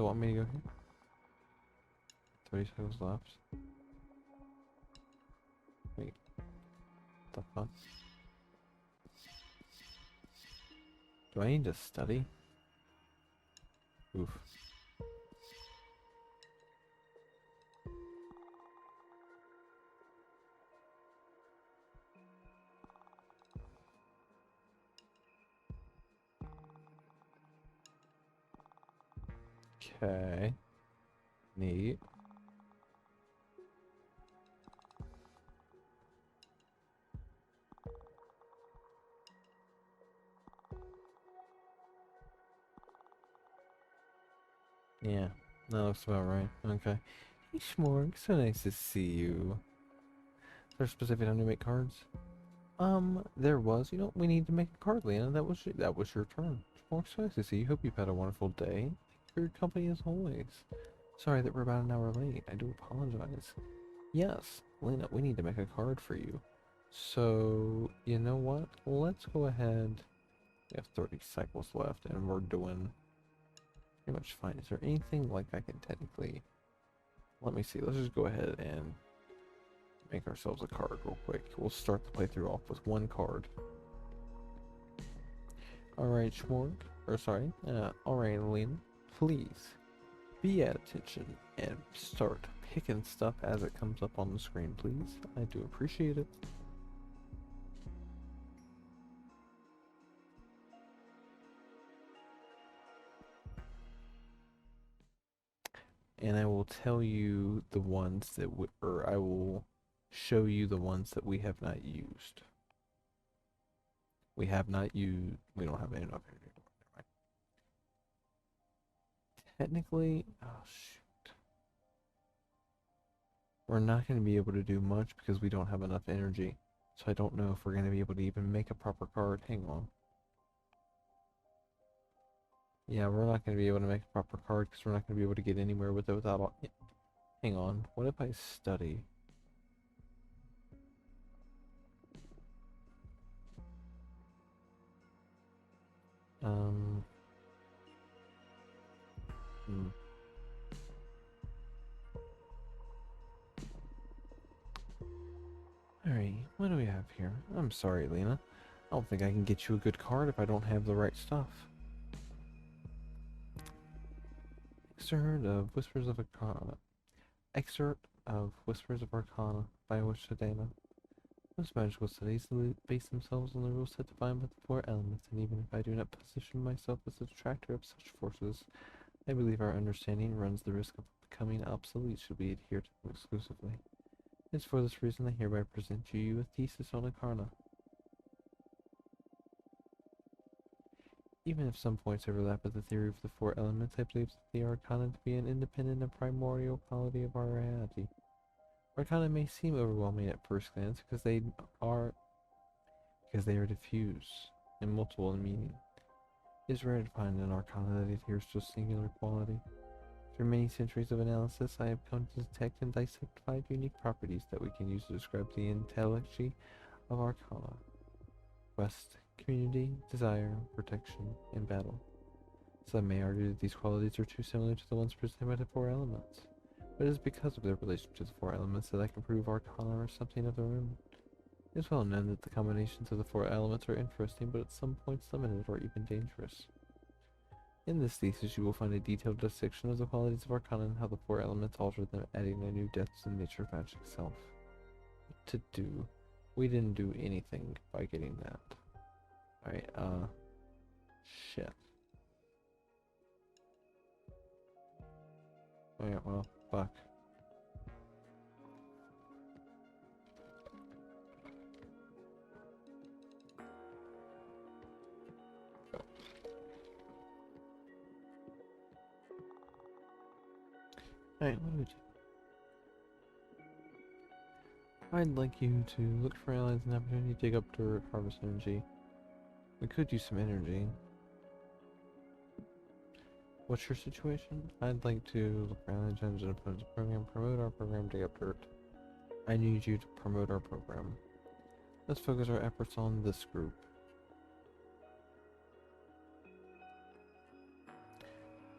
Still want me to go here? 30 seconds left. Wait. What the fuck? Do I need to study? Oof. Okay. Neat. Yeah, that looks about right. Okay. Hey, Schmorg, so nice to see you. Is there a specific time to make cards? There was. You know, we need to make a card, Lena. That was your turn. Schmorg, so nice to see you. Hope you've had a wonderful day. Thank you for your company as always. Sorry that we're about an hour late. I do apologize. Yes, Lena, we need to make a card for you. So, you know what? Let's go ahead. We have 30 cycles left, and we're doing pretty much fine. Is there anything like I can technically... Let me see. Let's just go ahead and make ourselves a card real quick. We'll start the playthrough off with one card. Alright, Schmorg. Or sorry. Alright, Lena. Please be at attention and start picking stuff as it comes up on the screen, please. I do appreciate it. And I will tell you the ones that or I will show you the ones that we have not used. We have not used, we don't have enough here anymore. Never mind. Technically, oh shoot. We're not going to be able to do much because we don't have enough energy. So I don't know if we're going to be able to even make a proper card. Hang on. Yeah, we're not going to be able to make a proper card because we're not going to be able to get anywhere with it without all... Hang on. What if I study? Hmm. Alright, what do we have here? I'm sorry, Lena. I don't think I can get you a good card if I don't have the right stuff. Excerpt of Whispers of Arcana. Excerpt of Whispers of Arcana by Wishadana. Most magical studies base themselves on the rules set defined by the four elements, and even if I do not position myself as a detractor of such forces, I believe our understanding runs the risk of becoming obsolete should we adhere to them exclusively. It is for this reason I hereby present to you a thesis on Arcana. Even if some points overlap with the theory of the four elements, I believe the Arcana to be an independent and primordial quality of our reality. Arcana may seem overwhelming at first glance because they are diffuse and multiple in meaning. It is rare to find an Arcana that adheres to a singular quality. Through many centuries of analysis, I have come to detect and dissect 5 unique properties that we can use to describe the intellectuality of Arcana: quest, community, desire, protection, and battle. Some may argue that these qualities are too similar to the ones presented by the four elements, but it is because of their relationship to the four elements that I can prove Arcana are something of their own. It is well known that the combinations of the four elements are interesting, but at some points limited or even dangerous. In this thesis, you will find a detailed dissection of the qualities of Arcana and how the four elements alter them, adding a new depth to the nature of magic itself. What to do? We didn't do anything by getting that. Alright, shit. Alright, well, fuck. Alright, what do we do? I'd like you to look for allies and opportunity, dig up dirt, harvest energy. We could use some energy. What's your situation? I'd like to look for allies and opponents program, promote our program, dig up dirt. I need you to promote our program. Let's focus our efforts on this group.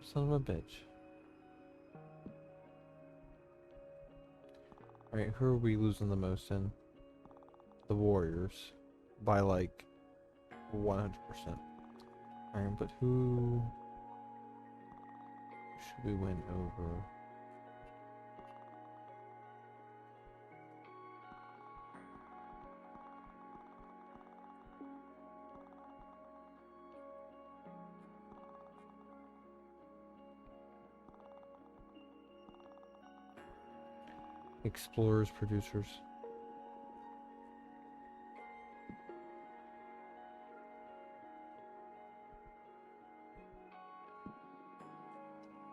Son of a bitch. Alright, who are we losing the most in? The Warriors. By like 100%. Alright, but who should we win over? Explorers, producers.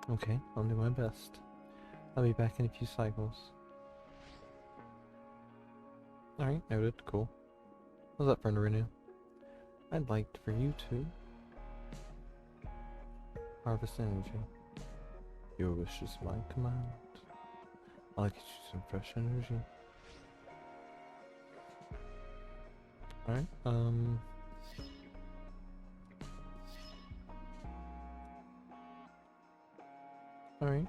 Okay, I'll do my best. I'll be back in a few cycles. Alright, noted. Cool. What's up, friend Renew? I'd like for you to harvest energy. Your wish is my command. I'll get you some fresh energy. Alright, alright.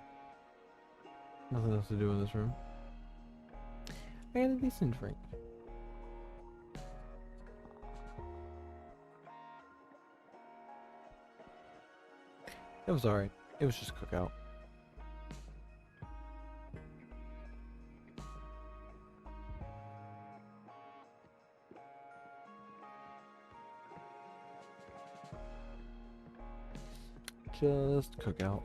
Nothing else to do in this room. I got a decent drink. It was alright. It was just cookout. Just cookout.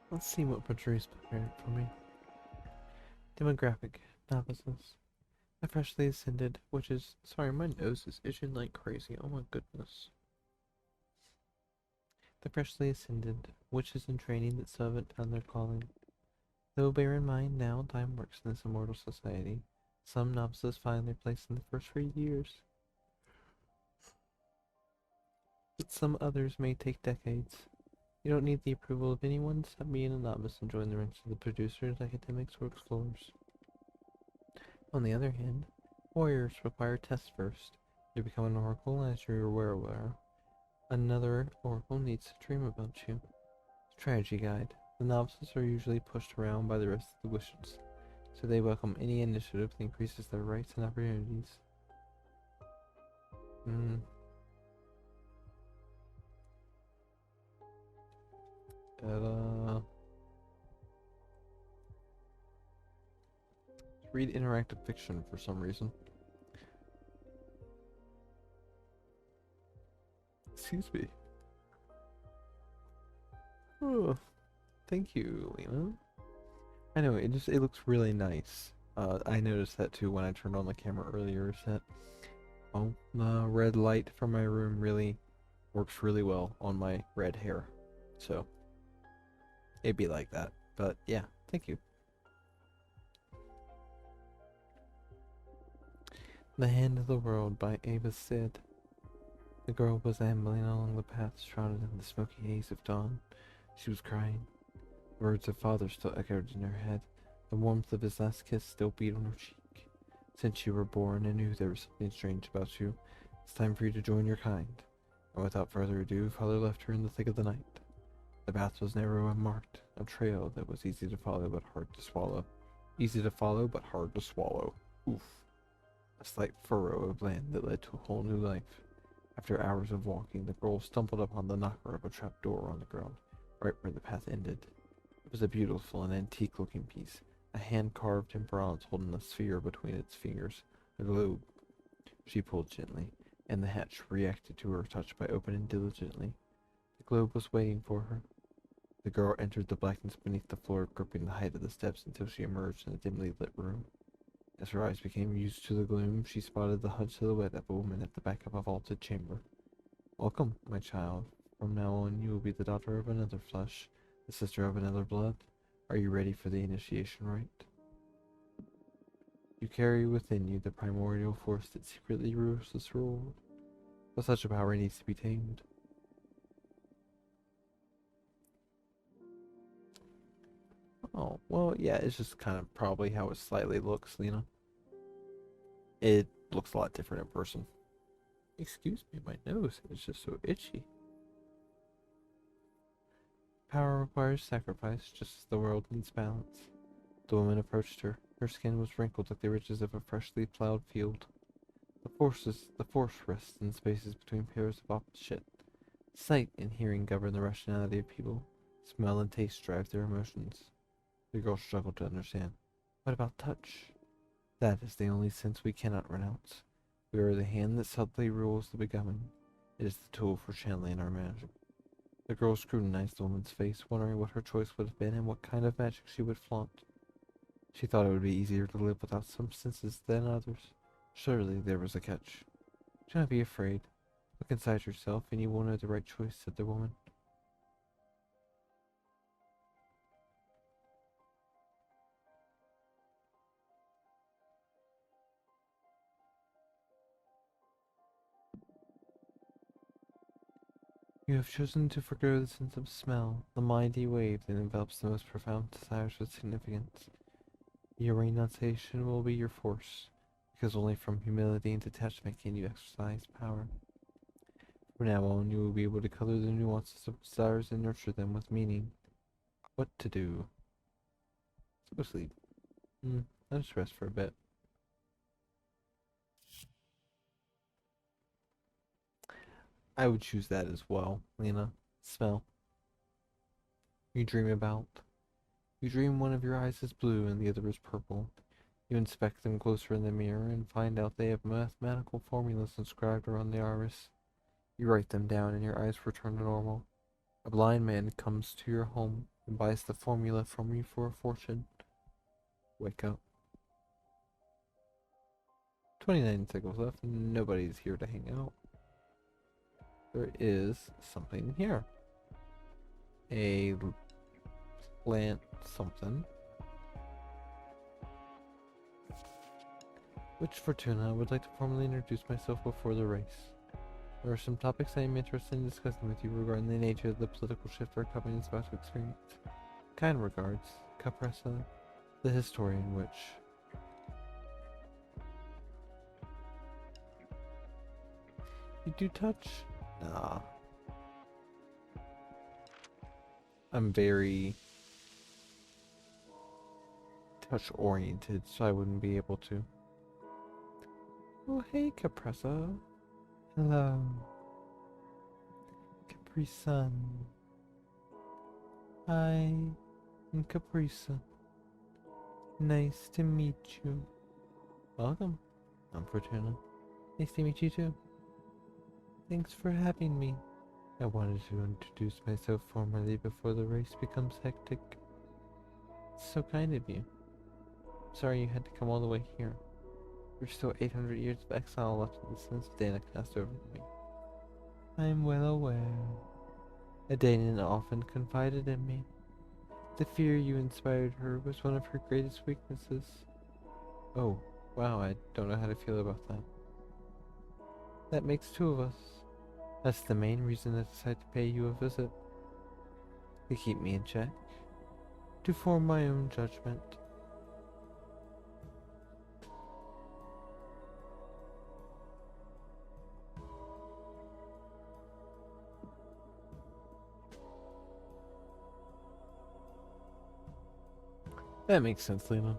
Let's see what Patrice prepared for me. Demographic novices. A freshly ascended, which is sorry, my nose is itching like crazy. Oh my goodness. The freshly ascended, witches in training that still haven't found their calling. Though bear in mind now time works in this immortal society, some novices find their place in the first few years. But some others may take decades. You don't need the approval of anyone to stop being a novice and join the ranks of the producers, academics, or explorers. On the other hand, warriors require tests first. You become an oracle as you're aware. Another oracle needs to dream about you. Strategy guide. The novices are usually pushed around by the rest of the wizards, so they welcome any initiative that increases their rights and opportunities. Read interactive fiction for some reason. Excuse me. Oh, thank you, Lena. I know, it looks really nice. I noticed that too when I turned on the camera earlier, is that the red light from my room really works really well on my red hair. So it'd be like that. But yeah, thank you. The Hand of the World by Ava Sid. The girl was ambling along the path shrouded in the smoky haze of dawn. She was crying. The words of father still echoed in her head. The warmth of his last kiss still beat on her cheek. Since you were born, I knew there was something strange about you. It's time for you to join your kind. And without further ado, father left her in the thick of the night. The path was narrow and marked, a trail that was easy to follow but hard to swallow. Easy to follow but hard to swallow. Oof. A slight furrow of land that led to a whole new life. After hours of walking, the girl stumbled upon the knocker of a trap door on the ground, right where the path ended. It was a beautiful and antique-looking piece, a hand carved in bronze holding a sphere between its fingers, a globe. She pulled gently, and the hatch reacted to her touch by opening diligently. The globe was waiting for her. The girl entered the blackness beneath the floor, gripping the height of the steps until she emerged in a dimly lit room. As her eyes became used to the gloom, she spotted the hunched silhouette of a woman at the back of a vaulted chamber. Welcome, my child. From now on, you will be the daughter of another flesh, the sister of another blood. Are you ready for the initiation rite? You carry within you the primordial force that secretly rules this world, but such a power needs to be tamed. Oh, well, yeah, it's just kind of probably how it slightly looks, Lena. It looks a lot different in person. Excuse me, my nose is just so itchy. Power requires sacrifice, just as the world needs balance. The woman approached her. Her skin was wrinkled like the ridges of a freshly plowed field. The force rests in spaces between pairs of opposite. Sight and hearing govern the rationality of people. Smell and taste drive their emotions. The girl struggled to understand. What about touch? That is the only sense we cannot renounce. We are the hand that subtly rules the becoming. It is the tool for channeling our magic. The girl scrutinized the woman's face, wondering what her choice would have been and what kind of magic she would flaunt. She thought it would be easier to live without some senses than others. Surely there was a catch. Do not be afraid. Look inside yourself and you will know the right choice, said the woman. You have chosen to forgo the sense of smell, the mighty wave that envelops the most profound desires with significance. Your renunciation will be your force, because only from humility and detachment can you exercise power. From now on, you will be able to color the nuances of desires and nurture them with meaning. What to do? Let's go sleep. I'll just rest for a bit. I would choose that as well, Lena. Smell. You dream about. You dream one of your eyes is blue and the other is purple. You inspect them closer in the mirror and find out they have mathematical formulas inscribed around the iris. You write them down and your eyes return to normal. A blind man comes to your home and buys the formula from you for a fortune. Wake up. 29 seconds left. Nobody's here to hang out. There is something here. A plant something. Which Fortuna, I would like to formally introduce myself before the race. There are some topics I am interested in discussing with you regarding the nature of the political shift our company is about to experience. Kind regards, Capressa, the historian witch. You do touch? Nah. I'm very touch oriented, so I wouldn't be able to. Oh, hey, Capressa. Hello. Capri-sun. Hi, I'm Capri-sun. Nice to meet you. Welcome. I'm Fortuna. Nice to meet you too. Thanks for having me. I wanted to introduce myself formally before the race becomes hectic. It's so kind of you. Sorry you had to come all the way here. There's still 800 years of exile left in the sins Dana cast over me. I am well aware. Adana often confided in me. The fear you inspired her was one of her greatest weaknesses. Oh, wow, I don't know how to feel about that. That makes two of us. That's the main reason I decided to pay you a visit. To keep me in check. To form my own judgment. That makes sense, Lena.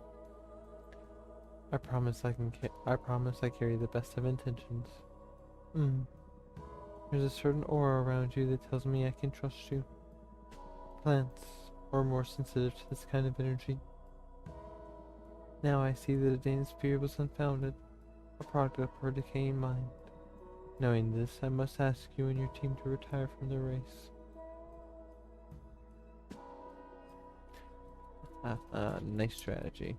I promise I carry the best of intentions. There's a certain aura around you that tells me I can trust you. Plants are more sensitive to this kind of energy. Now I see that Adana's fear was unfounded, a product of her decaying mind. Knowing this, I must ask you and your team to retire from the race. Nice strategy.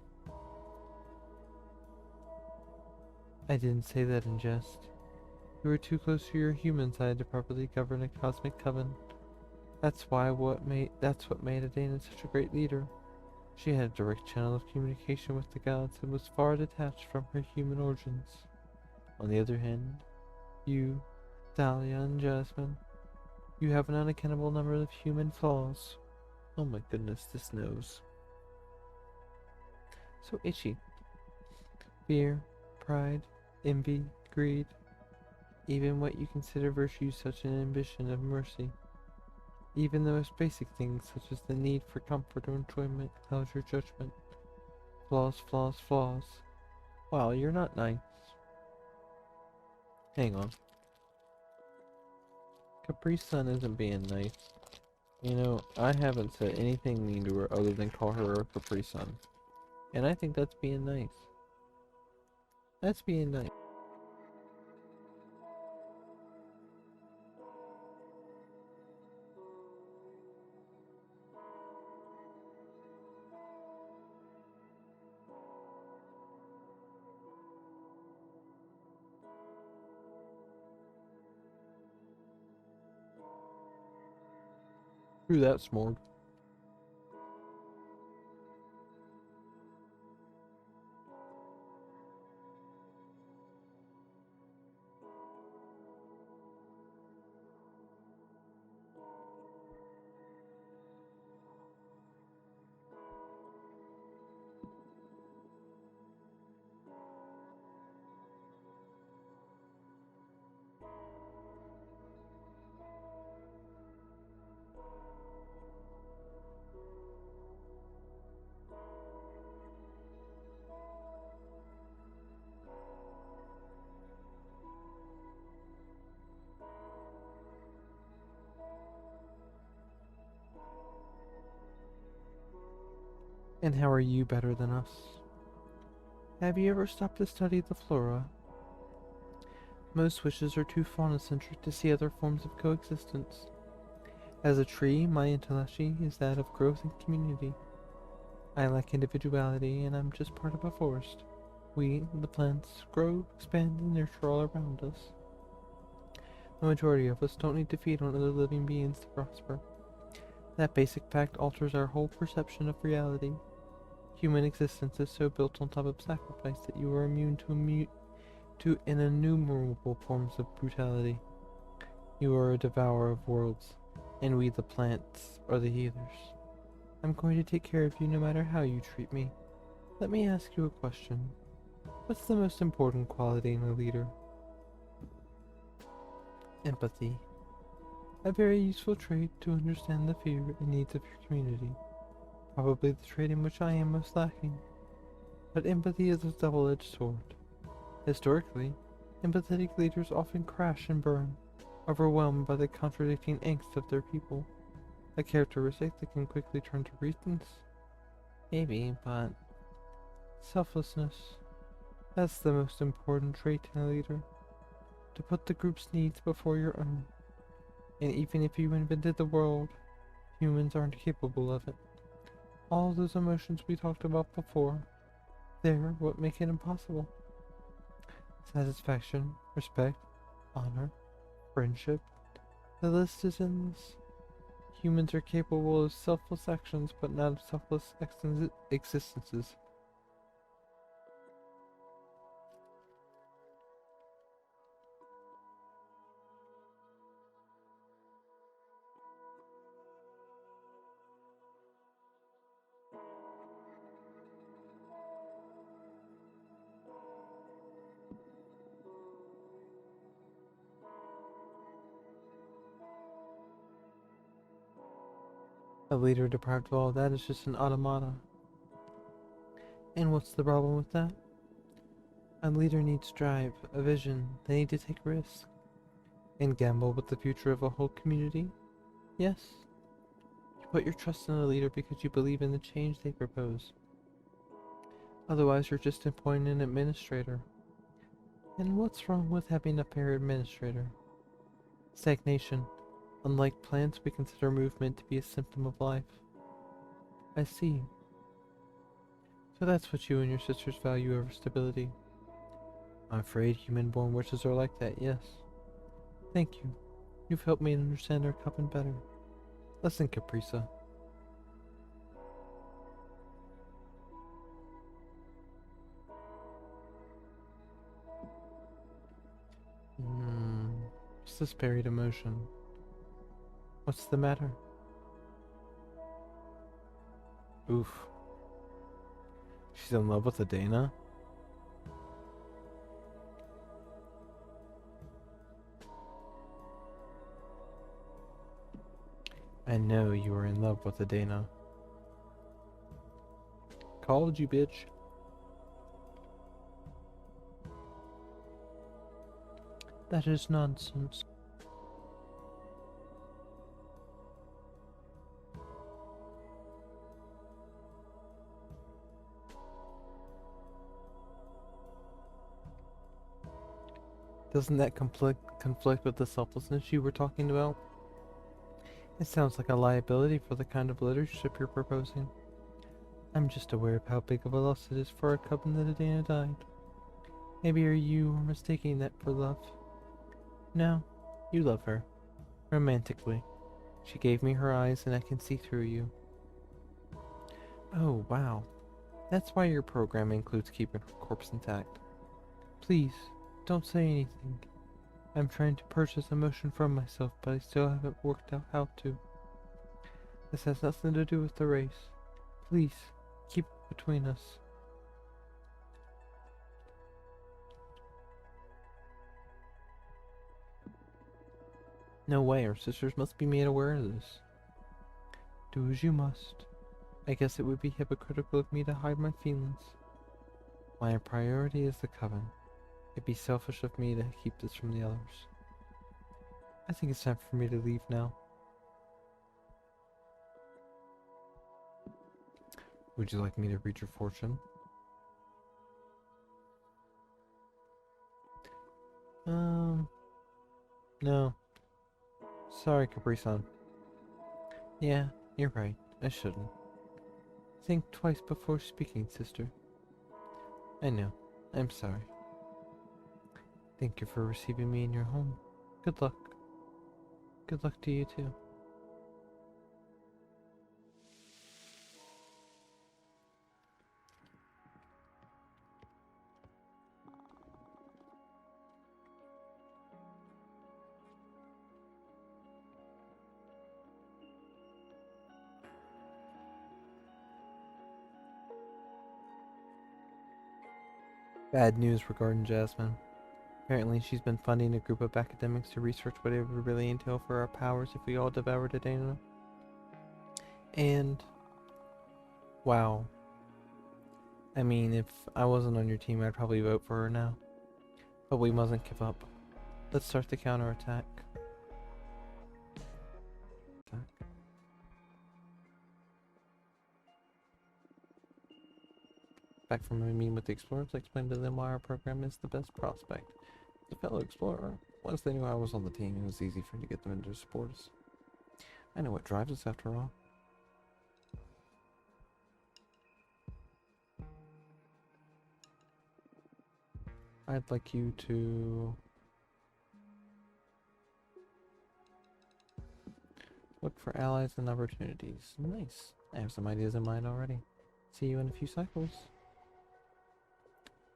I didn't say that in jest. You were too close to your human side to properly govern a cosmic coven. That's what made Adana such a great leader. She had a direct channel of communication with the gods and was far detached from her human origins. On the other hand, you, Dahlia and Jasmine, you have an unaccountable number of human flaws. Oh my goodness, this nose. So itchy. Fear, pride, envy, greed, even what you consider virtues such an ambition of mercy. Even the most basic things such as the need for comfort or enjoyment clouds your judgment. Flaws, flaws, flaws. Wow, you're not nice. Hang on. Capri Sun isn't being nice. You know, I haven't said anything mean to her other than call her a Capri Sun. And I think that's being nice. That's being nice. True that, Smorg. And how are you better than us? Have you ever stopped to study the flora? Most witches are too fauna-centric to see other forms of coexistence. As a tree, my intellectually is that of growth and community. I lack individuality, and I'm just part of a forest. We, the plants, grow, expand, and nurture all around us. The majority of us don't need to feed on other living beings to prosper. That basic fact alters our whole perception of reality. Human existence is so built on top of sacrifice that you are immune to innumerable forms of brutality. You are a devourer of worlds, and we the plants are the healers. I'm going to take care of you no matter how you treat me. Let me ask you a question. What's the most important quality in a leader? Empathy. A very useful trait to understand the fear and needs of your community. Probably the trait in which I am most lacking. But empathy is a double-edged sword. Historically, empathetic leaders often crash and burn, overwhelmed by the contradicting angst of their people, a characteristic that can quickly turn to weakness. Maybe, but selflessness. That's the most important trait in a leader. To put the group's needs before your own. And even if you invented the world, humans aren't capable of it. All those emotions we talked about before, they're what make it impossible. Satisfaction, respect, honor, friendship. The list is endless. Humans are capable of selfless actions, but not of selfless existences. A leader deprived of all that is just an automata. And what's the problem with that? A leader needs drive, a vision. They need to take risks. And gamble with the future of a whole community? Yes. You put your trust in a leader because you believe in the change they propose. Otherwise, you're just appointing an administrator. And what's wrong with having a fair administrator? Stagnation. Unlike plants, we consider movement to be a symptom of life. I see. So that's what you and your sisters value over stability. I'm afraid human-born witches are like that, yes. Thank you. You've helped me understand our coven better. Listen, Caprisa. What's this buried emotion? What's the matter? Oof. She's in love with Adana? I know you are in love with Adana. Called you, bitch. That is nonsense. Doesn't that conflict with the selflessness you were talking about? It sounds like a liability for the kind of leadership you're proposing. I'm just aware of how big of a loss it is for our coven that Adana died. Maybe you are mistaking that for love. No, you love her. Romantically. She gave me her eyes and I can see through you. Oh, wow. That's why your program includes keeping her corpse intact. Please, don't say anything. I'm trying to purchase emotion from myself, but I still haven't worked out how to. This has nothing to do with the race. Please, keep it between us. No way, our sisters must be made aware of this. Do as you must. I guess it would be hypocritical of me to hide my feelings. My priority is the coven. It'd be selfish of me to keep this from the others. I think it's time for me to leave now. Would you like me to read your fortune? No. Sorry, Capri-san. Yeah, you're right. I shouldn't. Think twice before speaking, sister. I know. I'm sorry. Thank you for receiving me in your home. Good luck. Good luck to you too. Bad news regarding Jasmine. Apparently she's been funding a group of academics to research what it would really entail for our powers if we all devoured Adana. And wow. I mean, if I wasn't on your team, I'd probably vote for her now. But we mustn't give up. Let's start the counterattack. Back from my meeting with the explorers, I explained to them why our program is the best prospect. As a fellow explorer, once they knew I was on the team, it was easy for me to get them into support us. I know what drives us after all. I'd like you to look for allies and opportunities. Nice. I have some ideas in mind already. See you in a few cycles.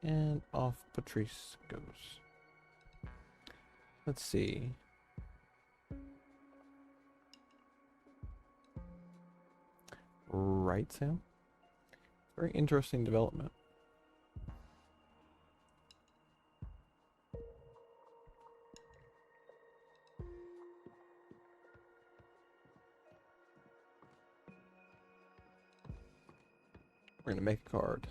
And off Patrice goes. Let's see. Right, Sam? Very interesting development. We're gonna make a card.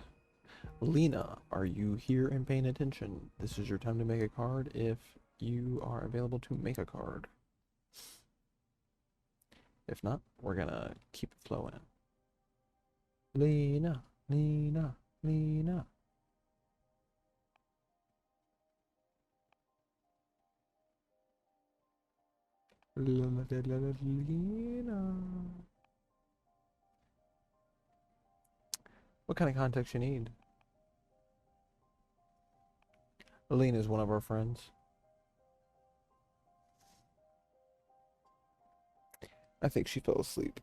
Lena, are you here and paying attention? This is your time to make a card if you are available to make a card. If not, we're gonna keep it flowing. Lena, Lena, Lena. Lena. What kind of context you need? Aline is one of our friends. I think she fell asleep.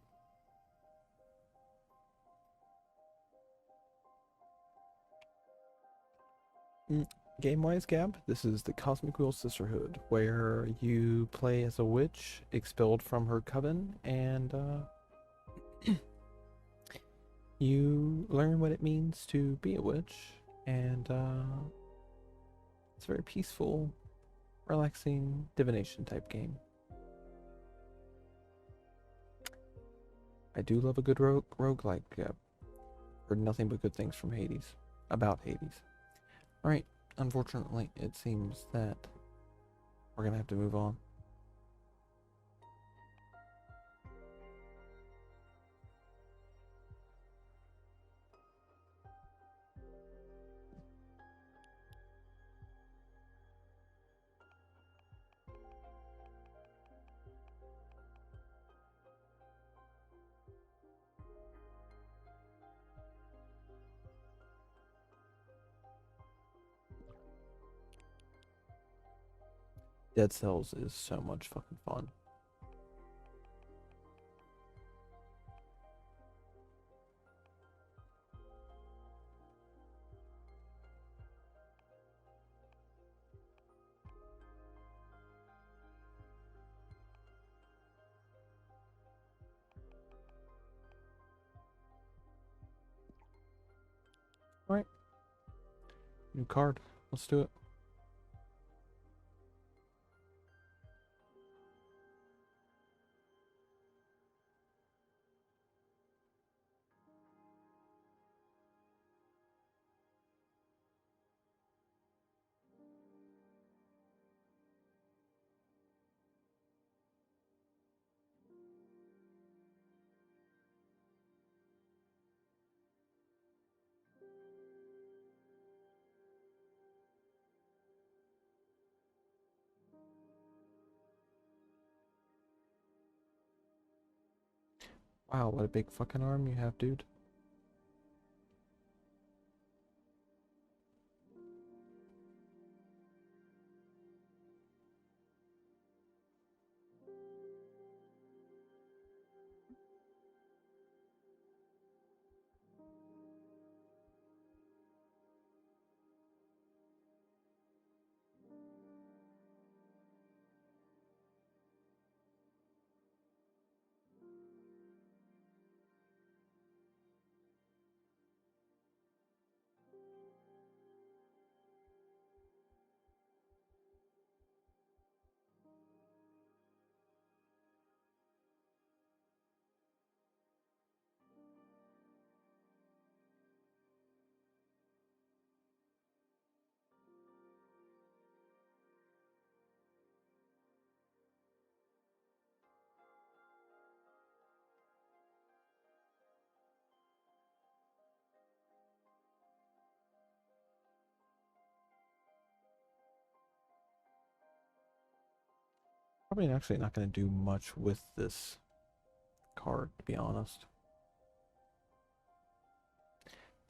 Game-wise, Gab, this is the Cosmic Wheel Sisterhood, where you play as a witch expelled from her coven, and You learn what it means to be a witch, and it's a very peaceful, relaxing divination type game. I do love a good roguelike. Heard nothing but good things from Hades. About Hades. Alright, unfortunately, it seems that we're gonna have to move on. Dead Cells is so much fucking fun. Alright, new card. Let's do it. Wow, what a big fucking arm you have, dude. Probably actually not going to do much with this card, to be honest.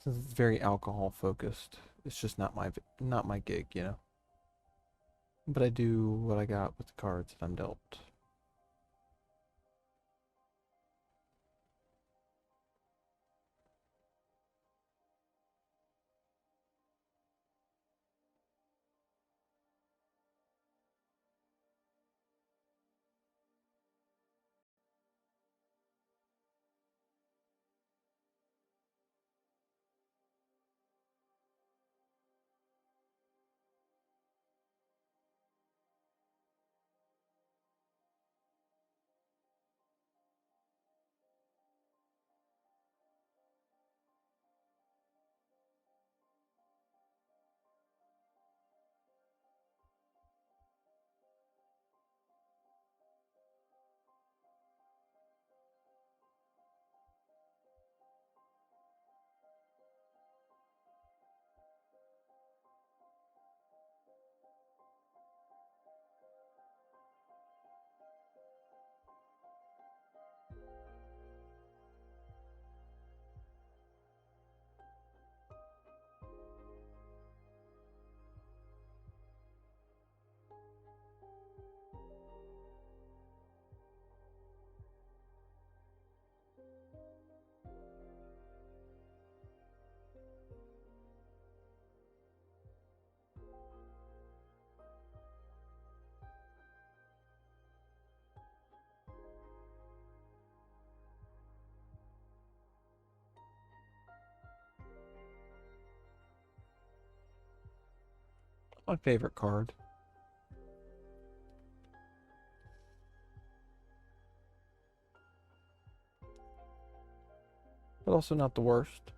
Since it's very alcohol focused, it's just not my gig, you know. But I do what I got with the cards that I'm dealt. My favorite card. But also not the worst.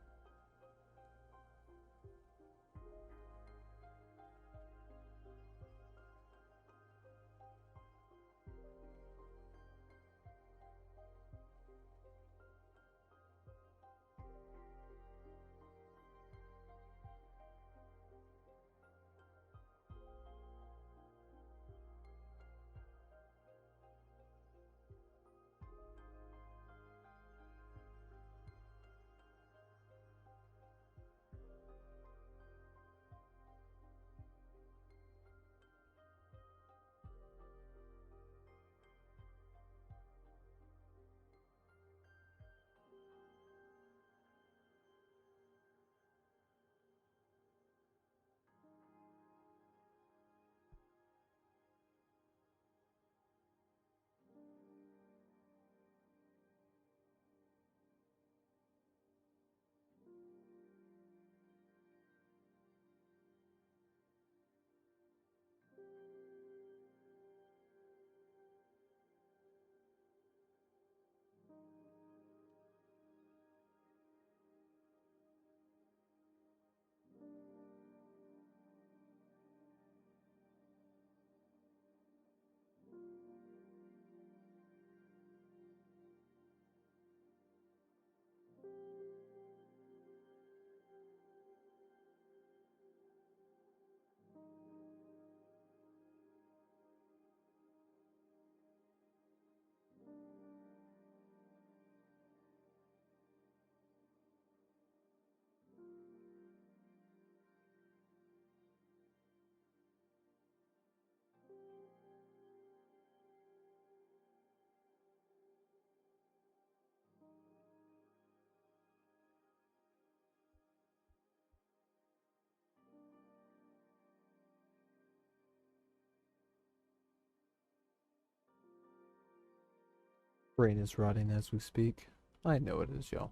Brain is rotting as we speak. I know it is, y'all.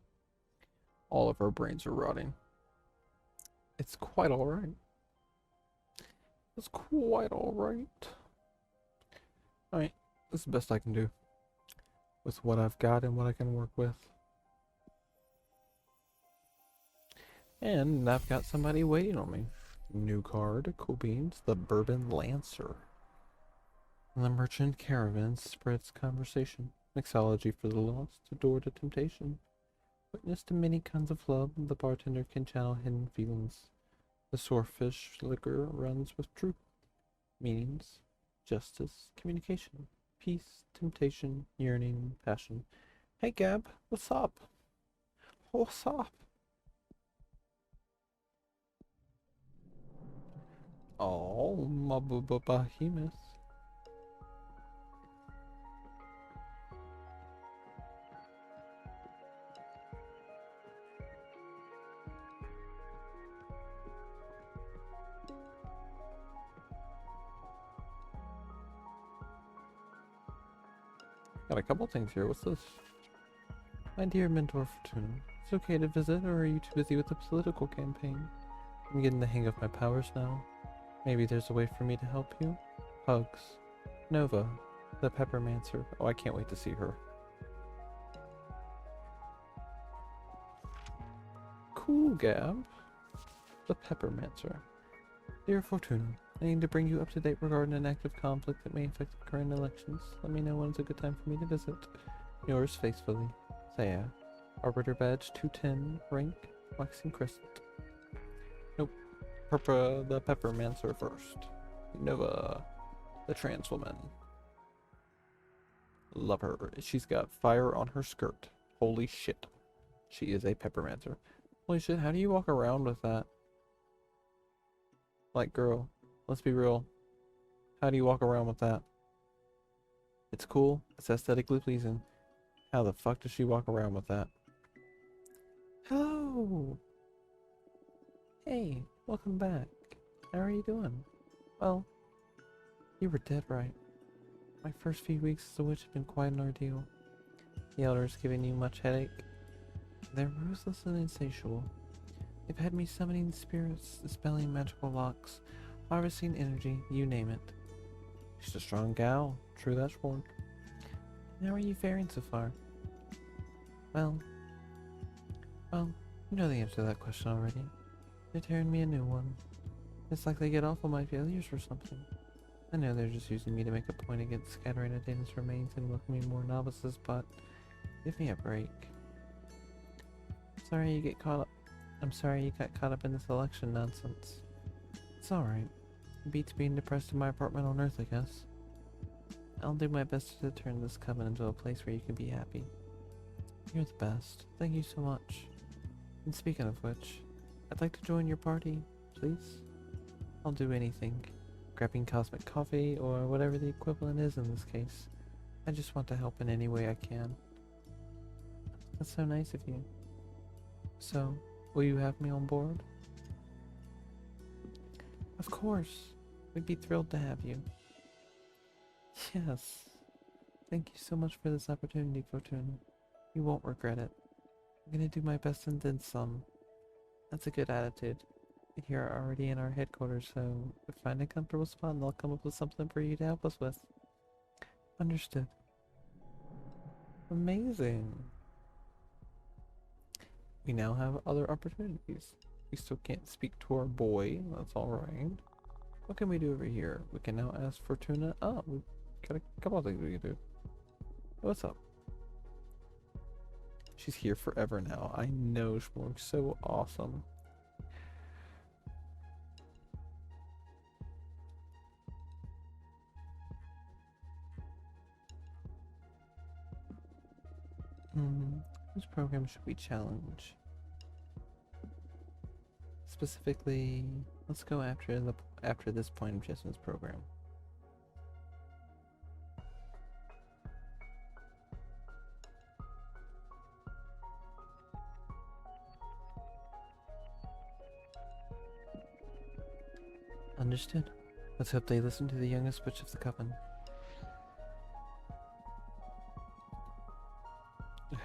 All of our brains are rotting. It's quite alright. It's quite alright. Alright, this is the best I can do with what I've got and what I can work with. And I've got somebody waiting on me. New card, cool beans, the Bourbon Lancer. The merchant caravan spreads conversation. Mixology for the lost, a door to temptation. Witness to many kinds of love, the bartender can channel hidden feelings. The swordfish liquor runs with truth, meanings, justice, communication, peace, temptation, yearning, passion. Hey Gab, what's up? What's up? Oh, my behemoth. Got a couple things here. What's this? My dear mentor Fortuna, it's okay to visit, or are you too busy with the political campaign? I'm getting the hang of my powers now. Maybe there's a way for me to help you? Hugs. Nova, the Peppermancer. Oh, I can't wait to see her. Cool, Gab. The Peppermancer. Dear Fortuna, I need to bring you up to date regarding an active conflict that may affect the current elections. Let me know when it's a good time for me to visit. Yours faithfully, Saya. Arbiter badge 210, rank, waxing crescent. Nope. The Peppermancer first. Nova, the trans woman. Love her. She's got fire on her skirt. Holy shit. She is a Peppermancer. Holy shit, how do you walk around with that? Like, girl, let's be real. How do you walk around with that? It's cool. It's aesthetically pleasing. How the fuck does she walk around with that? Hello! Hey, welcome back. How are you doing? Well, you were dead right. My first few weeks as a witch have been quite an ordeal. The elders giving you much headache. They're ruthless and insatiable. They've had me summoning spirits, dispelling magical locks, harvesting energy, you name it. She's a strong gal, true that word. How are you faring so far? Well, you know the answer to that question already. They're tearing me a new one. It's like they get off on my failures or something. I know they're just using me to make a point against scattering Athena's remains and welcoming more novices, but give me a break. Sorry you got caught up in this election nonsense. It's alright. It beats being depressed in my apartment on Earth, I guess. I'll do my best to turn this coven into a place where you can be happy. You're the best. Thank you so much. And speaking of which, I'd like to join your party, please. I'll do anything. Grabbing cosmic coffee, or whatever the equivalent is in this case. I just want to help in any way I can. That's so nice of you. So, will you have me on board? Of course. We'd be thrilled to have you. Yes. Thank you so much for this opportunity, Fortuna. You won't regret it. I'm gonna do my best and then some. That's a good attitude. You're already in our headquarters, so find a comfortable spot and I'll come up with something for you to help us with. Understood. Amazing. We now have other opportunities. We still can't speak to our boy. That's alright. What can we do over here? We can now ask Fortuna. Oh, we've got a couple of things we can do. What's up? She's here forever now. I know, Shmorg's so awesome. Which program should we challenge? Specifically, let's go after this point of Jessam's program. Understood. Let's hope they listen to the youngest witch of the coven.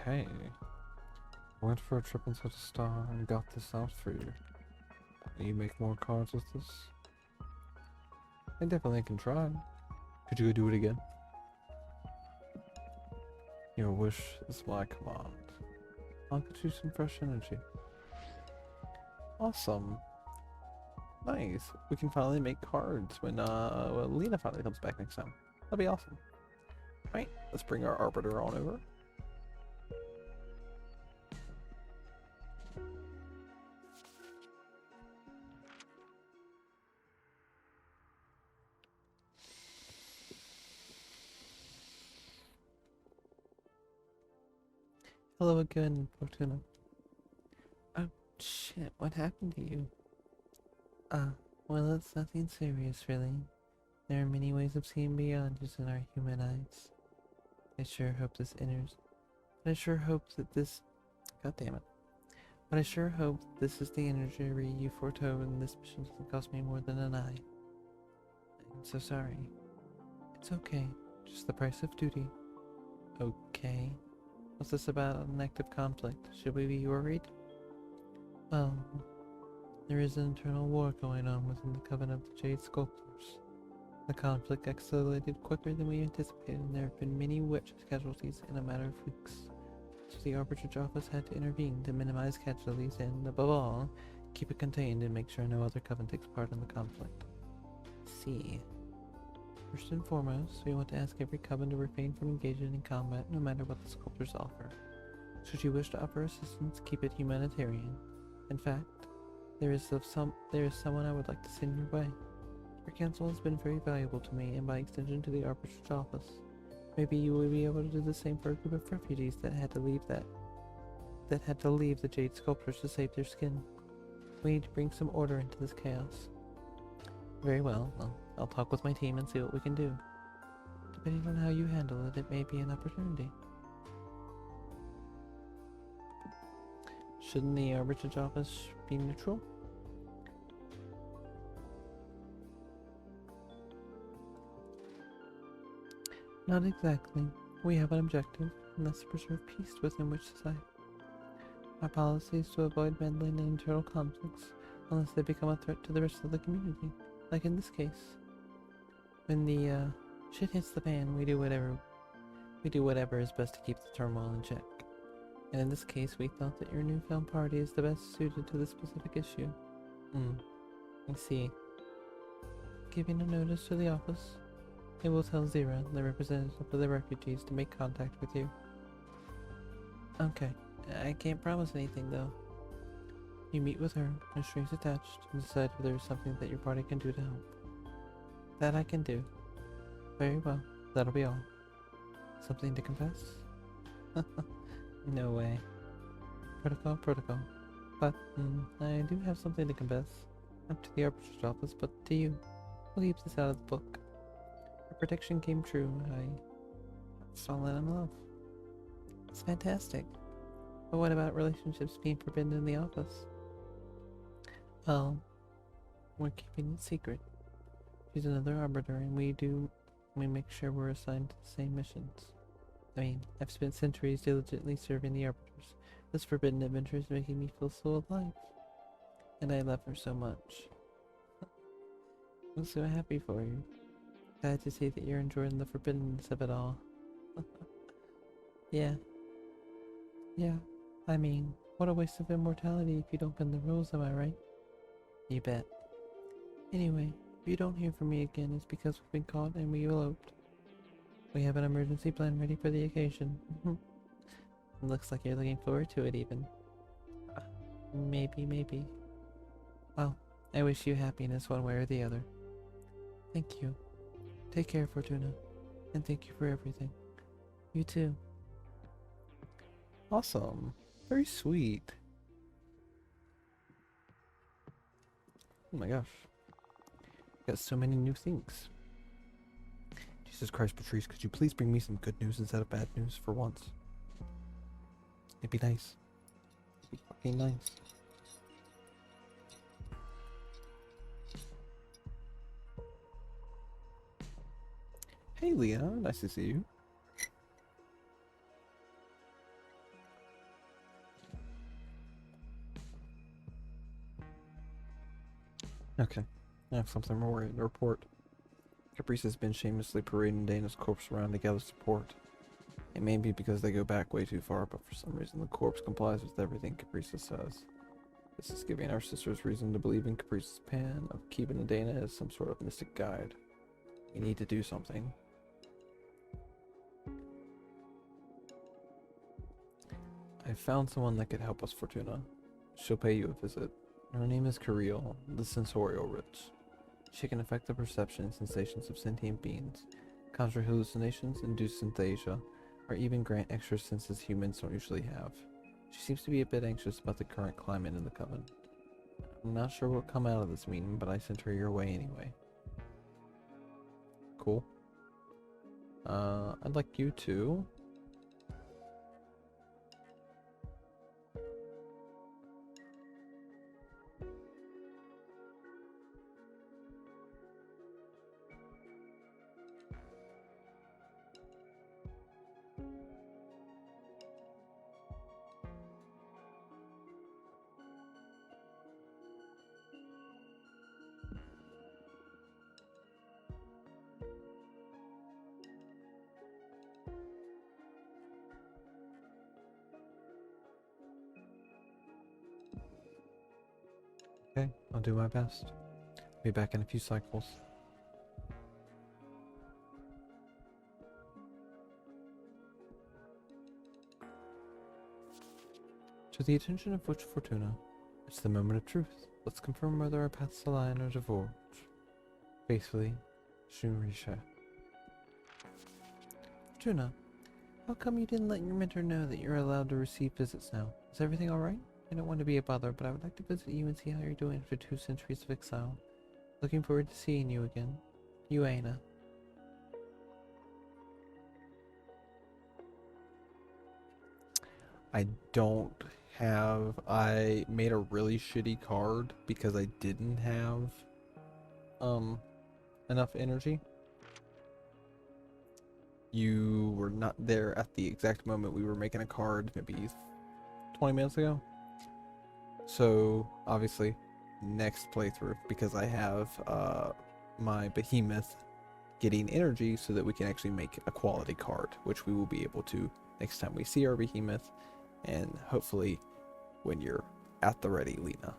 Hey, I went for a trip inside a star and got this out for you. Will you make more cards with this? I definitely can try. Could you do it again? Your wish is my command. I'll get you some fresh energy. Awesome. Nice. We can finally make cards when Lena finally comes back next time. That'll be awesome. Alright, let's bring our Arbiter on over. Hello again, Fortuna. Oh, shit, what happened to you? Well, it's nothing serious, really. There are many ways of seeing beyond just in our human eyes. I sure hope this enters. But I sure hope that this... God damn it. But I sure hope this is the energy you foretold and this mission doesn't cost me more than an eye. I'm so sorry. It's okay. Just the price of duty. Okay. What's this about an active conflict? Should we be worried? Well, there is an internal war going on within the Coven of the Jade Sculptors. The conflict escalated quicker than we anticipated, and there have been many witch casualties in a matter of weeks. So the Arbitrage Office had to intervene to minimize casualties and, above all, keep it contained and make sure no other coven takes part in the conflict. See. First and foremost, we want to ask every coven to refrain from engaging in combat no matter what the sculptors offer. Should you wish to offer assistance, keep it humanitarian. In fact, there is someone I would like to send your way. Your counsel has been very valuable to me, and by extension to the Arbitrage Office. Maybe you will be able to do the same for a group of refugees that had to leave the Jade Sculptors to save their skin. We need to bring some order into this chaos. Very well. I'll talk with my team and see what we can do. Depending on how you handle it, it may be an opportunity. Shouldn't the Arbitrage Office be neutral? Not exactly. We have an objective, and that's to preserve peace within which society. Our policy is to avoid meddling in internal conflicts unless they become a threat to the rest of the community. Like in this case, when the shit hits the fan, we do whatever is best to keep the turmoil in check. And in this case, we thought that your newfound party is the best suited to this specific issue. I see. Giving a notice to the office. It will tell Zira, the representative of the refugees, to make contact with you. Okay. I can't promise anything, though. You meet with her, no strings attached, and decide if there is something that your party can do to help. That I can do. Very well. That'll be all. Something to confess? No way. Protocol. But, I do have something to confess. Not to the arbitrator's office, but to you. We'll keep this out of the book. Our prediction came true. I fallen in love. It's fantastic. But what about relationships being forbidden in the office? Well, we're keeping it secret. She's another arbiter, and we make sure we're assigned to the same missions. I mean, I've spent centuries diligently serving the arbiters. This forbidden adventure is making me feel so alive. And I love her so much. I'm so happy for you. Glad to see that you're enjoying the forbiddenness of it all. Yeah. I mean, what a waste of immortality if you don't bend the rules, am I right? You bet. Anyway, if you don't hear from me again, it's because we've been caught and we eloped. We have an emergency plan ready for the occasion. Looks like you're looking forward to it even. Maybe. Well, I wish you happiness one way or the other. Thank you. Take care, Fortuna. And thank you for everything. You too. Awesome. Very sweet. Oh my gosh. Got so many new things. Jesus Christ, Patrice, could you please bring me some good news instead of bad news for once? It'd be nice. It'd be fucking nice. Hey Leah, nice to see you. Okay, I have something more to report. Caprice has been shamelessly parading Dana's corpse around to gather support. It may be because they go back way too far, but for some reason the corpse complies with everything Caprice says. This is giving our sisters reason to believe in Caprice's plan of keeping Dana as some sort of mystic guide. We need to do something. I found someone that could help us, Fortuna. She'll pay you a visit. Her name is Kiriel, the Sensorial Witch. She can affect the perception and sensations of sentient beings, conjure hallucinations, induce synthesia, or even grant extra senses humans don't usually have. She seems to be a bit anxious about the current climate in the Coven. I'm not sure what will come out of this meeting, but I sent her your way anyway. Cool. I'd like you to... Okay, I'll do my best. Be back in a few cycles. To the attention of Witch Fortuna, it's the moment of truth. Let's confirm whether our paths align or diverge. Faithfully, Shunrisha. Fortuna, how come you didn't let your mentor know that you're allowed to receive visits now? Is everything alright? I don't want to be a bother, but I would like to visit you and see how you're doing after 2 centuries of exile. Looking forward to seeing you again. Yuena. I don't have... I made a really shitty card because I didn't have enough energy. You were not there at the exact moment we were making a card, maybe 20 minutes ago. So, obviously, next playthrough, because I have my behemoth getting energy so that we can actually make a quality card, which we will be able to next time we see our behemoth, and hopefully when you're at the ready, Lena.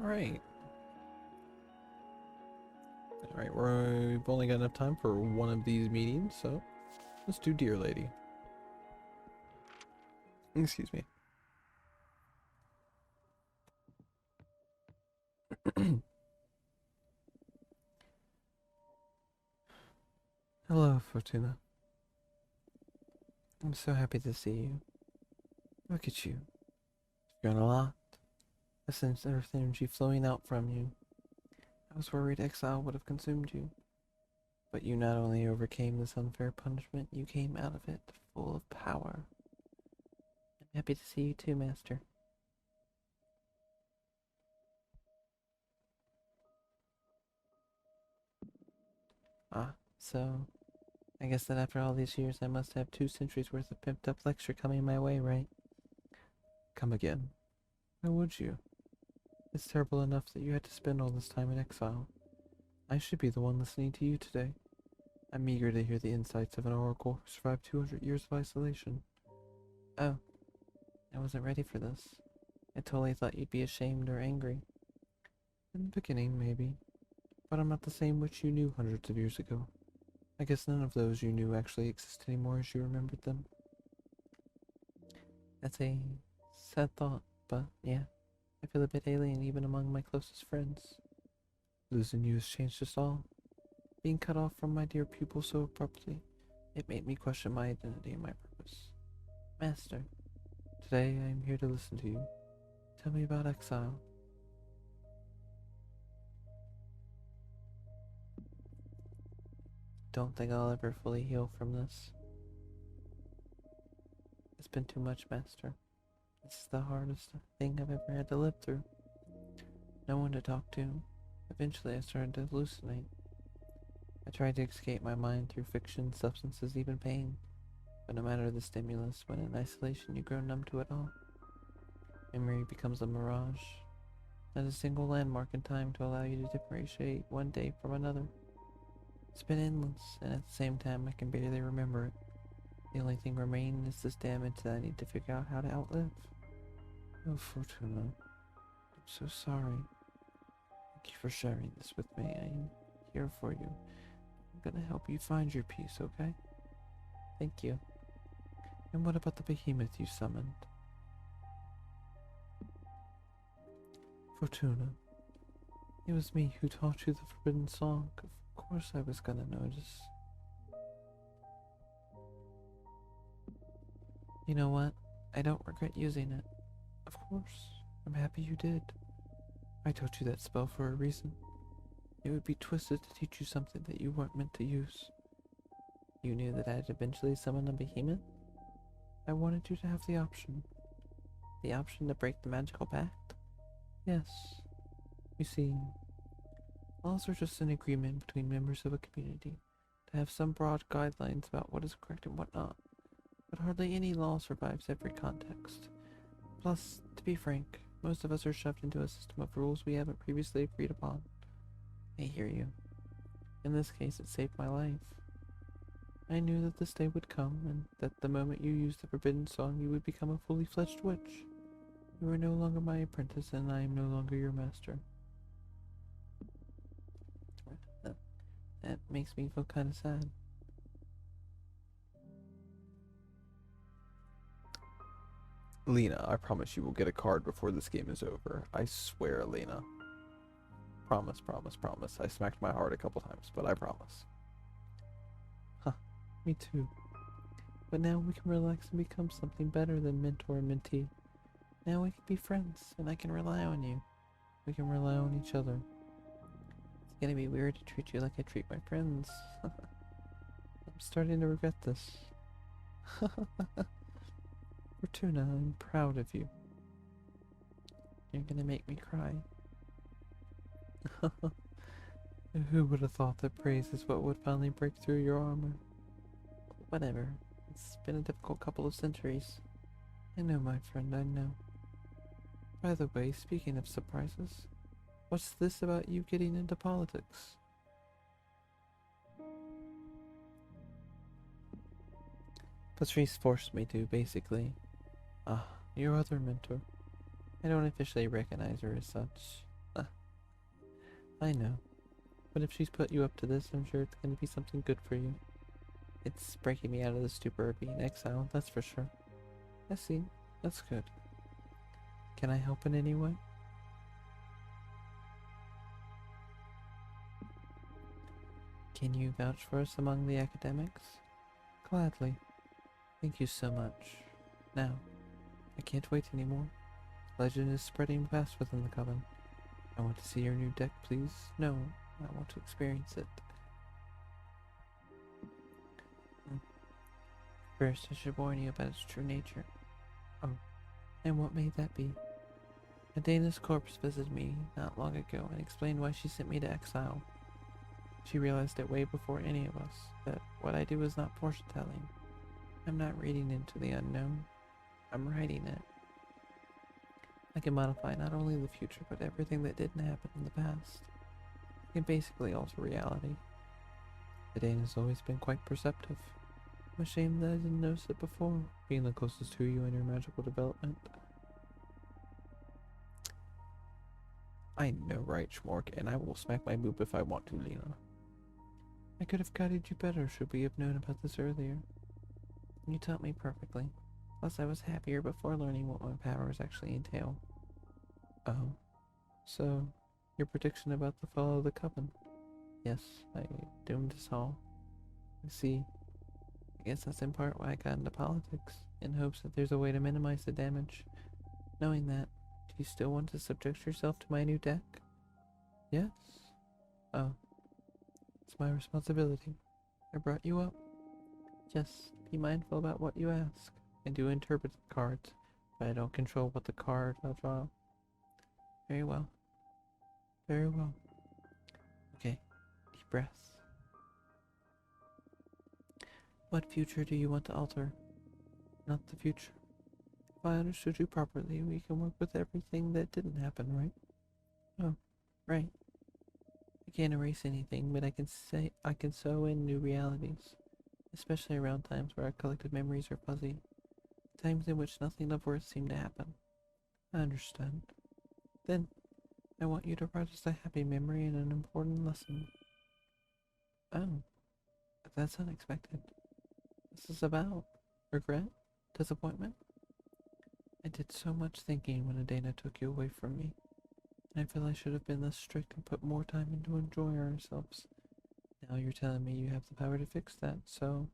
Alright. Alright, we've only got enough time for one of these meetings, so let's do Dear Lady. Excuse me. Hello, Fortuna. I'm so happy to see you. Look at you. You've grown a lot. I sense earth energy flowing out from you. I was worried exile would have consumed you. But you not only overcame this unfair punishment, you came out of it full of power. I'm happy to see you too, Master. So I guess that after all these years I must have 2 centuries worth of pimped up lecture coming my way, right? Come again. Why would you? It's terrible enough that you had to spend all this time in exile. I should be the one listening to you today. I'm eager to hear the insights of an oracle who survived 200 years of isolation. Oh, I wasn't ready for this. I totally thought you'd be ashamed or angry. In the beginning, maybe. But I'm not the same witch you knew hundreds of years ago. I guess none of those you knew actually exist anymore as you remembered them. That's a sad thought, but yeah, I feel a bit alien even among my closest friends. Losing you has changed us all. Being cut off from my dear pupil so abruptly, it made me question my identity and my purpose. Master, today I am here to listen to you. Tell me about exile. Don't think I'll ever fully heal from this. It's been too much, Master. This is the hardest thing I've ever had to live through. No one to talk to. Eventually I started to hallucinate. I tried to escape my mind through fiction, substances, even pain. But no matter the stimulus, when in isolation you grow numb to it all. Memory becomes a mirage. Not a single landmark in time to allow you to differentiate one day from another. It's been endless, and at the same time I can barely remember it. The only thing remaining is this damage that I need to figure out how to outlive. Oh, Fortuna. I'm so sorry. Thank you for sharing this with me. I am here for you. I'm gonna help you find your peace, okay? Thank you. And what about the behemoth you summoned? Fortuna. It was me who taught you the forbidden song. Of course I was gonna notice. You know what? I don't regret using it. Of course. I'm happy you did. I taught you that spell for a reason. It would be twisted to teach you something that you weren't meant to use. You knew that I'd eventually summon a behemoth? I wanted you to have the option. The option to break the magical pact? Yes. You see, laws are just an agreement between members of a community to have some broad guidelines about what is correct and what not. But hardly any law survives every context. Plus, to be frank, most of us are shoved into a system of rules we haven't previously agreed upon. I hear you. In this case, it saved my life. I knew that this day would come, and that the moment you used the forbidden song, you would become a fully fledged witch. You are no longer my apprentice, and I am no longer your master. That makes me feel kind of sad. Lena, I promise you will get a card before this game is over. I swear, Lena. Promise, promise, promise. I smacked my heart a couple times, but I promise. Me too. But now we can relax and become something better than mentor and mentee. Now we can be friends, and I can rely on you. We can rely on each other. It's gonna be weird to treat you like I treat my friends. I'm starting to regret this. Fortuna, I'm proud of you. You're gonna make me cry. Who would have thought that praise is what would finally break through your armor? Whatever. It's been a difficult couple of centuries. I know, my friend, I know. By the way, speaking of surprises, What's this about you getting into politics? Patrice forced me to, basically. Ah, your other mentor. I don't officially recognize her as such. Ah, I know. But if she's put you up to this, I'm sure it's going to be something good for you. It's breaking me out of the stupor of being exiled, that's for sure. I see. That's good. Can I help in any way? Can you vouch for us among the academics? Gladly. Thank you so much. Now, I can't wait anymore. Legend is spreading fast within the coven. I want to see your new deck, please. No, I want to experience it. First, I should warn you about its true nature. Oh, and what may that be? Adena's corpse visited me not long ago and explained why she sent me to exile. She realized it way before any of us, that what I do is not fortune-telling. I'm not reading into the unknown. I'm writing it. I can modify not only the future, but everything that didn't happen in the past. I can basically alter reality. Adena's always been quite perceptive. I'm ashamed that I didn't notice it before, being the closest to you in your magical development. I know, right, Schmork, and I will smack my boob if I want to, Lena. I could have guided you better should we have known about this earlier. You taught me perfectly. Plus, I was happier before learning what my powers actually entail. Oh, so your prediction about the fall of the coven? Yes, I doomed us all. I see. I guess that's in part why I got into politics, in hopes that there's a way to minimize the damage. Knowing that, do you still want to subject yourself to my new deck? Yes? Oh, it's my responsibility. I brought you up. Just be mindful about what you ask. I do interpret the cards, but I don't control what the card I'll draw. Very well. Very well. Okay, deep breaths. What future do you want to alter? Not the future. If I understood you properly, we can work with everything that didn't happen, right? Oh, right. I can't erase anything, but I can sew in new realities, especially around times where our collected memories are fuzzy, times in which nothing of worth seemed to happen. I understand. Then, I want you to write us a happy memory and an important lesson. Oh, that's unexpected. This is about regret? Disappointment? I did so much thinking when Adana took you away from me, and I feel I should have been less strict and put more time into enjoying ourselves. Now you're telling me you have the power to fix that, so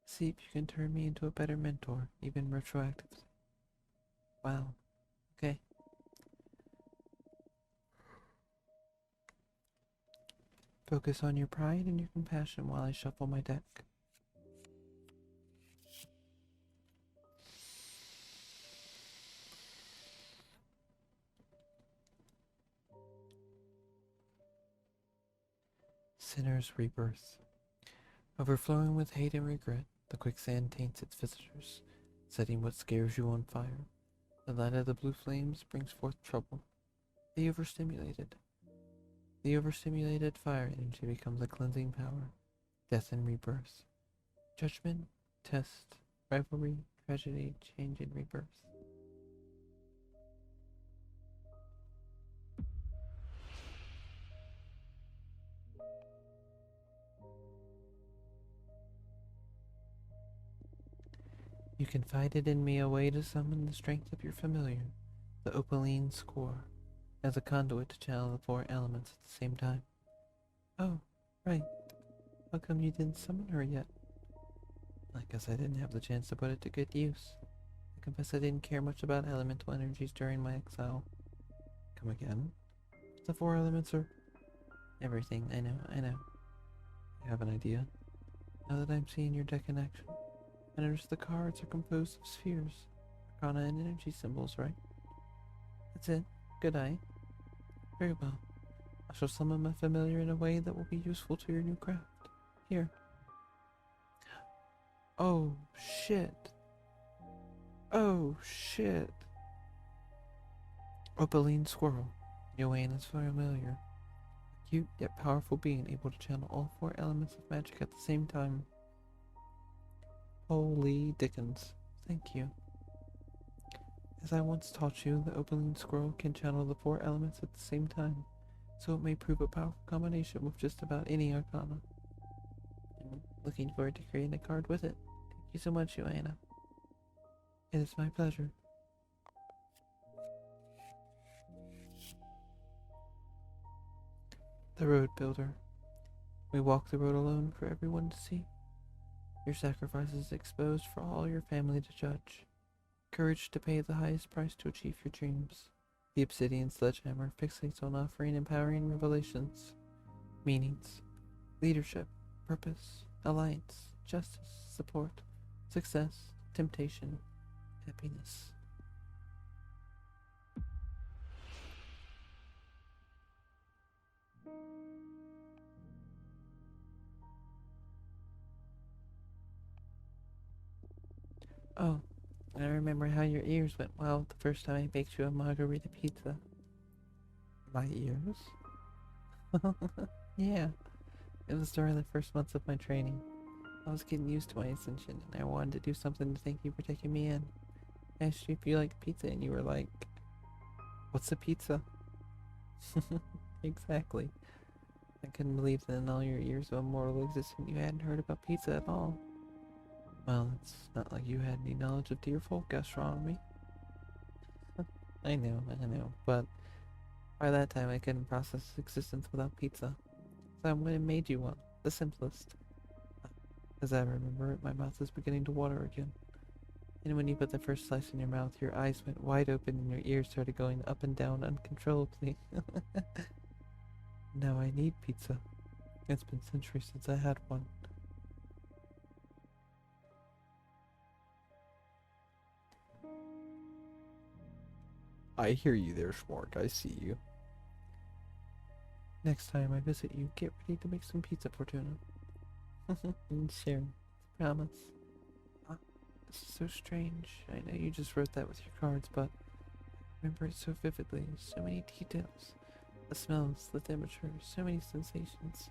see if you can turn me into a better mentor, even retroactively. Wow. Okay. Focus on your pride and your compassion while I shuffle my deck. Sinner's Rebirth. Overflowing with hate and regret, the quicksand taints its visitors, setting what scares you on fire. The light of the blue flames brings forth trouble. The overstimulated. The overstimulated fire energy becomes a cleansing power. Death and rebirth. Judgment, test, rivalry, tragedy, change, and rebirth. You confided in me a way to summon the strength of your familiar, the opaline score, as a conduit to channel the four elements at the same time. Oh, right. How come you didn't summon her yet? I guess I didn't have the chance to put it to good use. I confess I didn't care much about elemental energies during my exile. Come again? The four elements are everything. I know. I have an idea. Now that I'm seeing your deck in action, I notice the cards are composed of spheres, arcana, and energy symbols, right? That's it. Good eye. Very well. I shall summon my familiar in a way that will be useful to your new craft. Here. Oh, shit. Oh, shit. Opaline Squirrel. Joanne is familiar. A cute yet powerful being able to channel all four elements of magic at the same time. Holy Dickens. Thank you. As I once taught you, the Opaline Squirrel can channel the four elements at the same time, so it may prove a powerful combination with just about any arcana. I'm looking forward to creating a card with it. Thank you so much, Joanna. It is my pleasure. The Road Builder. We walk the road alone for everyone to see. Your sacrifice is exposed for all your family to judge. Courage to pay the highest price to achieve your dreams. The obsidian sledgehammer fixates on offering empowering revelations, meanings, leadership, purpose, alliance, justice, support, success, temptation, happiness. Oh, I remember how your ears went wild the first time I baked you a margarita pizza. My ears? Yeah, it was during the first months of my training. I was getting used to my ascension, and I wanted to do something to thank you for taking me in. I asked you if you liked pizza, and you were like, "What's a pizza?" Exactly. I couldn't believe that in all your years of immortal existence you hadn't heard about pizza at all. Well, it's not like you had any knowledge of deer folk gastronomy. I know, but by that time I couldn't process existence without pizza. So I went and made you one, the simplest. As I remember it, my mouth is beginning to water again. And when you put the first slice in your mouth, your eyes went wide open and your ears started going up and down uncontrollably. Now I need pizza. It's been centuries since I had one. I hear you there, Schmork. I see you. Next time I visit you, get ready to make some pizza, Fortuna. And share. Promise. This is so strange. I know you just wrote that with your cards, but I remember it so vividly. So many details. The smells, the temperature, so many sensations.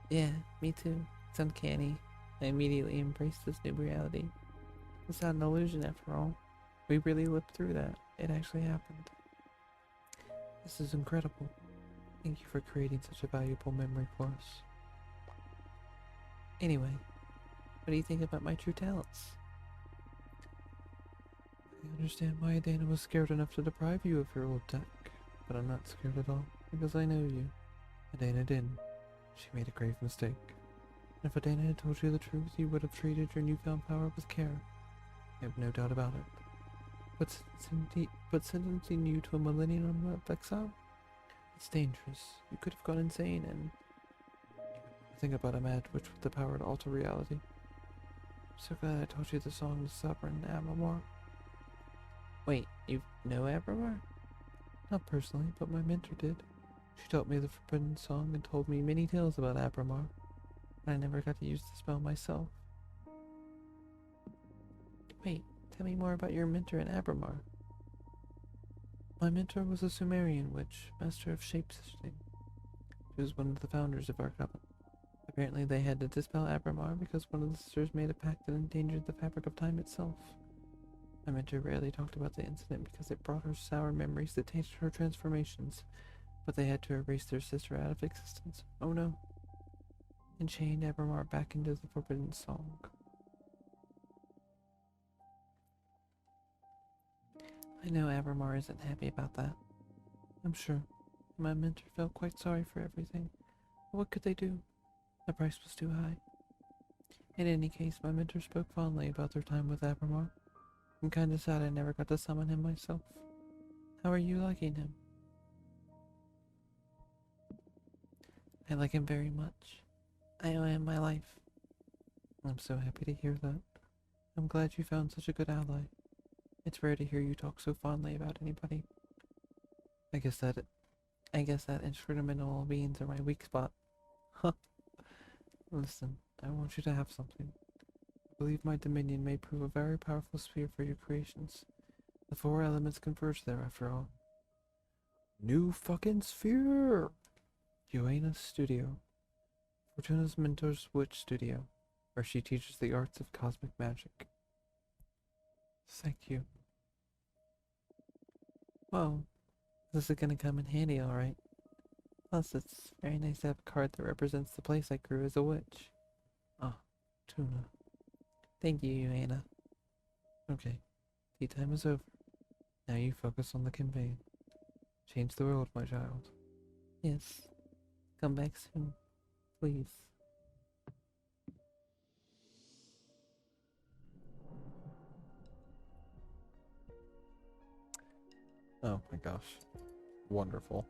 Yeah, me too. It's uncanny. I immediately embraced this new reality. It's not an illusion after all. We really lived through that. It actually happened. This is incredible. Thank you for creating such a valuable memory for us. Anyway, what do you think about my true talents? I understand why Adana was scared enough to deprive you of your old tech, but I'm not scared at all, because I know you. Adana didn't. She made a grave mistake. And if Adana had told you the truth, you would have treated your newfound power with care. I have no doubt about it. But sentencing you to a millennium of exile? It's dangerous. You could have gone insane and... Think about a mad witch with the power to alter reality. I'm so glad I taught you the song to Sovereign Abramar. Wait, you know Abramar? Not personally, but my mentor did. She taught me the Forbidden Song and told me many tales about Abramar, but I never got to use the spell myself. Wait, tell me more about your mentor in Abramar. My mentor was a Sumerian witch, master of shapeshifting. She was one of the founders of our covenant. Apparently they had to dispel Abramar because one of the sisters made a pact that endangered the fabric of time itself. My mentor rarely talked about the incident because it brought her sour memories that tainted her transformations, but they had to erase their sister out of existence. Oh no. And chained Abramar back into the Forbidden Song. I know Abramar isn't happy about that. I'm sure. My mentor felt quite sorry for everything. But what could they do? The price was too high. In any case, my mentor spoke fondly about their time with Abramar. I'm kinda sad I never got to summon him myself. How are you liking him? I like him very much. I owe him my life. I'm so happy to hear that. I'm glad you found such a good ally. It's rare to hear you talk so fondly about anybody. I guess that instrumental beings are my weak spot. Huh. Listen, I want you to have something. I believe my dominion may prove a very powerful sphere for your creations. The four elements converge there after all. New fucking sphere! Uena's studio. Fortuna's mentor's witch studio, where she teaches the arts of cosmic magic. Thank you. Well, this is gonna come in handy, alright. Plus, it's very nice to have a card that represents the place I grew as a witch. Ah, Tuna. Thank you, Uena. Okay, tea time is over. Now you focus on the campaign. Change the world, my child. Yes. Come back soon, please. Oh my gosh. Wonderful.